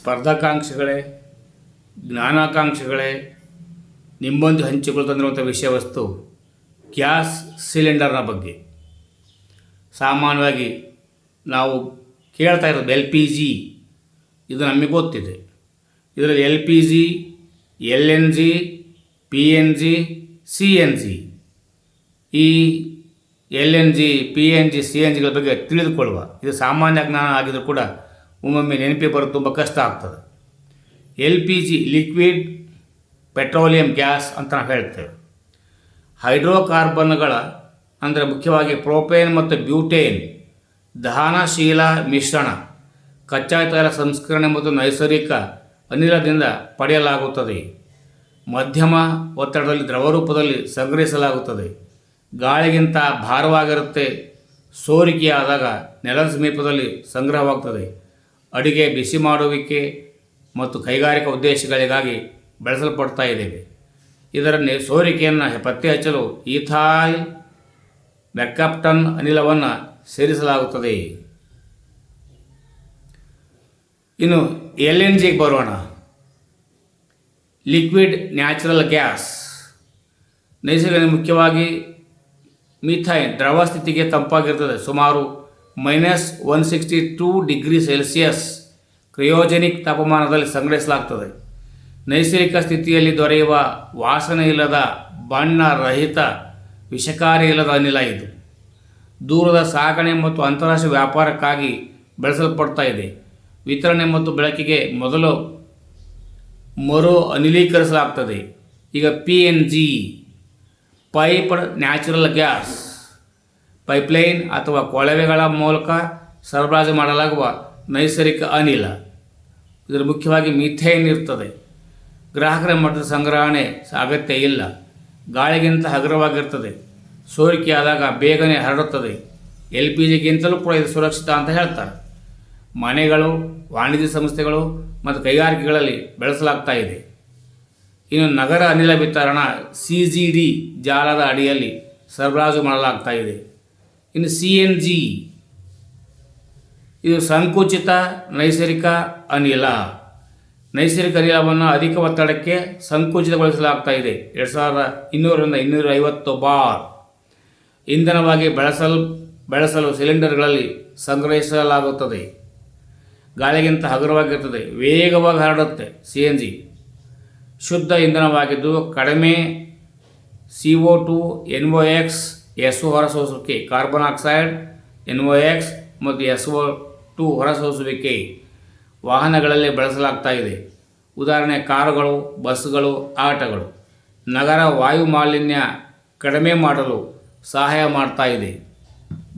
ಸ್ಪರ್ಧಾಕಾಂಕ್ಷಿಗಳೇ, ಜ್ಞಾನಾಕಾಂಕ್ಷಿಗಳೇ, ನಿಮ್ಮೊಂದು ಹಂಚಿಕೊಳ್ಳುತ್ತಿರುವಂಥ ವಿಷಯ ವಸ್ತು ಗ್ಯಾಸ್ ಸಿಲಿಂಡರ್ನ ಬಗ್ಗೆ. ಸಾಮಾನ್ಯವಾಗಿ ನಾವು ಕೇಳ್ತಾ ಇರೋದು LPG. ಇದು ನಮಗೆ ಗೊತ್ತಿದೆ. ಇದರಲ್ಲಿ LPG, LNG, PNG, CNG. ಈ LNG, PNG, CNGಗಳ ಬಗ್ಗೆ ತಿಳಿದುಕೊಳ್ಳುವ ಇದು ಸಾಮಾನ್ಯ ಜ್ಞಾನ ಆಗಿದ್ದರೂ ಕೂಡ ಒಮ್ಮೊಮ್ಮೆ ನೆನಪಿಗೆ ಬರೋದು ತುಂಬ ಕಷ್ಟ ಆಗ್ತದೆ. LPG ಲಿಕ್ವಿಡ್ ಪೆಟ್ರೋಲಿಯಂ ಗ್ಯಾಸ್ ಅಂತ ನಾವು ಹೇಳ್ತೇವೆ. ಹೈಡ್ರೋಕಾರ್ಬನ್ಗಳ ಅಂದರೆ ಮುಖ್ಯವಾಗಿ ಪ್ರೋಪೇನ್ ಮತ್ತು ಬ್ಯೂಟೇನ್ ದಹನಶೀಲ ಮಿಶ್ರಣ ಕಚ್ಚಾ ತೈಲ ಸಂಸ್ಕರಣೆ ಮತ್ತು ನೈಸರ್ಗಿಕ ಅನಿಲದಿಂದ ಪಡೆಯಲಾಗುತ್ತದೆ. ಮಧ್ಯಮ ಒತ್ತಡದಲ್ಲಿ ದ್ರವ ರೂಪದಲ್ಲಿ ಸಂಗ್ರಹಿಸಲಾಗುತ್ತದೆ. ಗಾಳಿಗಿಂತ ಭಾರವಾಗಿರುತ್ತೆ. ಸೋರಿಕೆಯಾದಾಗ ನೆಲದ ಸಮೀಪದಲ್ಲಿ ಸಂಗ್ರಹವಾಗುತ್ತದೆ. ಅಡುಗೆ, ಬಿಸಿ ಮಾಡುವಿಕೆ ಮತ್ತು ಕೈಗಾರಿಕಾ ಉದ್ದೇಶಗಳಿಗಾಗಿ ಬಳಸಲ್ಪಡ್ತಾ ಇದ್ದೇವೆ. ಇದರ ಸೋರಿಕೆಯನ್ನು ಪತ್ತೆ ಹಚ್ಚಲು ಈಥಾಯಿಲ್ ಮೆರ್ಕ್ಯಾಪ್ಟನ್ ಅನಿಲವನ್ನು ಸೇರಿಸಲಾಗುತ್ತದೆ. ಇನ್ನು LNGಗೆ ಬರೋಣ. Liquid natural gas. ನೈಸರ್ಗಿಕ ಮುಖ್ಯವಾಗಿ ಮಿಥೈನ್ ದ್ರವ ಸ್ಥಿತಿಗೆ ತಂಪಾಗಿರ್ತದೆ. ಸುಮಾರು -162 ಡಿಗ್ರಿ ಸೆಲ್ಸಿಯಸ್ ಕ್ರಯೋಜೆನಿಕ್ ತಾಪಮಾನದಲ್ಲಿ ಸಂಗ್ರಹಿಸಲಾಗ್ತದೆ. ನೈಸರ್ಗಿಕ ಸ್ಥಿತಿಯಲ್ಲಿ ದೊರೆಯುವ ವಾಸನೆ ಇಲ್ಲದ, ಬಣ್ಣ ರಹಿತ, ವಿಷಕಾರಿ ಇಲ್ಲದ ಅನಿಲ ಇದು. ದೂರದ ಸಾಗಣೆ ಮತ್ತು ಅಂತಾರಾಷ್ಟ್ರೀಯ ವ್ಯಾಪಾರಕ್ಕಾಗಿ ಬಳಸಲ್ಪಡ್ತಾ ಇದೆ. ವಿತರಣೆ ಮತ್ತು ಬಳಕೆಗೆ ಮೊದಲು ಮರು ಅನಿಲೀಕರಿಸಲಾಗ್ತದೆ. ಈಗ PNG piped natural gas. Pipeline ಅಥವಾ ಕೊಳವೆಗಳ ಮೂಲಕ ಸರಬರಾಜು ಮಾಡಲಾಗುವ ನೈಸರ್ಗಿಕ ಅನಿಲ. ಇದರ ಮುಖ್ಯವಾಗಿ ಮಿಥೇನ್ ಇರ್ತದೆ. ಗ್ರಾಹಕರ ಮಟ್ಟದ ಸಂಗ್ರಹಣೆ ಅಗತ್ಯ ಇಲ್ಲ. ಗಾಳಿಗಿಂತ ಹಗುರವಾಗಿರ್ತದೆ. ಸೋರಿಕೆಯಾದಾಗ ಬೇಗನೆ ಹರಡುತ್ತದೆ. LPGಗಿಂತಲೂ ಕೂಡ ಇದು ಸುರಕ್ಷಿತ ಅಂತ ಹೇಳ್ತಾರೆ. ಮನೆಗಳು, ವಾಣಿಜ್ಯ ಸಂಸ್ಥೆಗಳು ಮತ್ತು ಕೈಗಾರಿಕೆಗಳಲ್ಲಿ ಬಳಸಲಾಗ್ತಾ ಇದೆ. ಇನ್ನು ನಗರ ಅನಿಲ ವಿತರಣಾ CGD ಜಾಲದ ಅಡಿಯಲ್ಲಿ ಸರಬರಾಜು ಮಾಡಲಾಗ್ತಾ ಇದೆ. ಇನ್ನು CNG ಇದು ಸಂಕುಚಿತ ನೈಸರ್ಗಿಕ ಅನಿಲ. ನೈಸರ್ಗಿಕ ಅನಿಲವನ್ನು ಅಧಿಕ ಒತ್ತಡಕ್ಕೆ ಸಂಕುಚಿತಗೊಳಿಸಲಾಗ್ತಾ ಇದೆ. 2200ರಿಂದ 250 ಬಾರ್ ಇಂಧನವಾಗಿ ಬಳಸಲು ಸಿಲಿಂಡರ್ಗಳಲ್ಲಿ ಸಂಗ್ರಹಿಸಲಾಗುತ್ತದೆ. ಗಾಳಿಗಿಂತ ಹಗುರವಾಗಿರುತ್ತದೆ. ವೇಗವಾಗಿ ಹರಡುತ್ತೆ. CNG ಶುದ್ಧ ಇಂಧನವಾಗಿದ್ದು ಕಡಿಮೆ CO2, NOx, SO ಹೊರಸೂಸುವಿಕೆ, ಕಾರ್ಬನ್ ಆಕ್ಸೈಡ್, NOx ಮತ್ತು SO2 ಹೊರಸೂಸುವಿಕೆ ವಾಹನಗಳಲ್ಲಿ ಬಳಸಲಾಗ್ತಾ ಇದೆ. ಉದಾಹರಣೆ ಕಾರುಗಳು, ಬಸ್ಗಳು, ಆಟೋಗಳು. ನಗರ ವಾಯು ಮಾಲಿನ್ಯ ಕಡಿಮೆ ಮಾಡಲು ಸಹಾಯ ಮಾಡ್ತಾ ಇದೆ.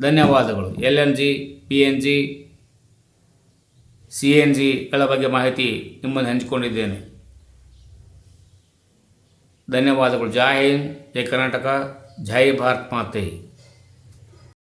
ಧನ್ಯವಾದಗಳು. LNG, PNG, CNGಗಳ ಬಗ್ಗೆ ಮಾಹಿತಿ ನಿಮ್ಮನ್ನು ಹಂಚಿಕೊಂಡಿದ್ದೇನೆ. ಧನ್ಯವಾದಗಳು. ಜೈ ಹಿಂದ್, ಜೈ ಕರ್ನಾಟಕ, ಜೈ ಭಾರತ್ ಮಾತೆ.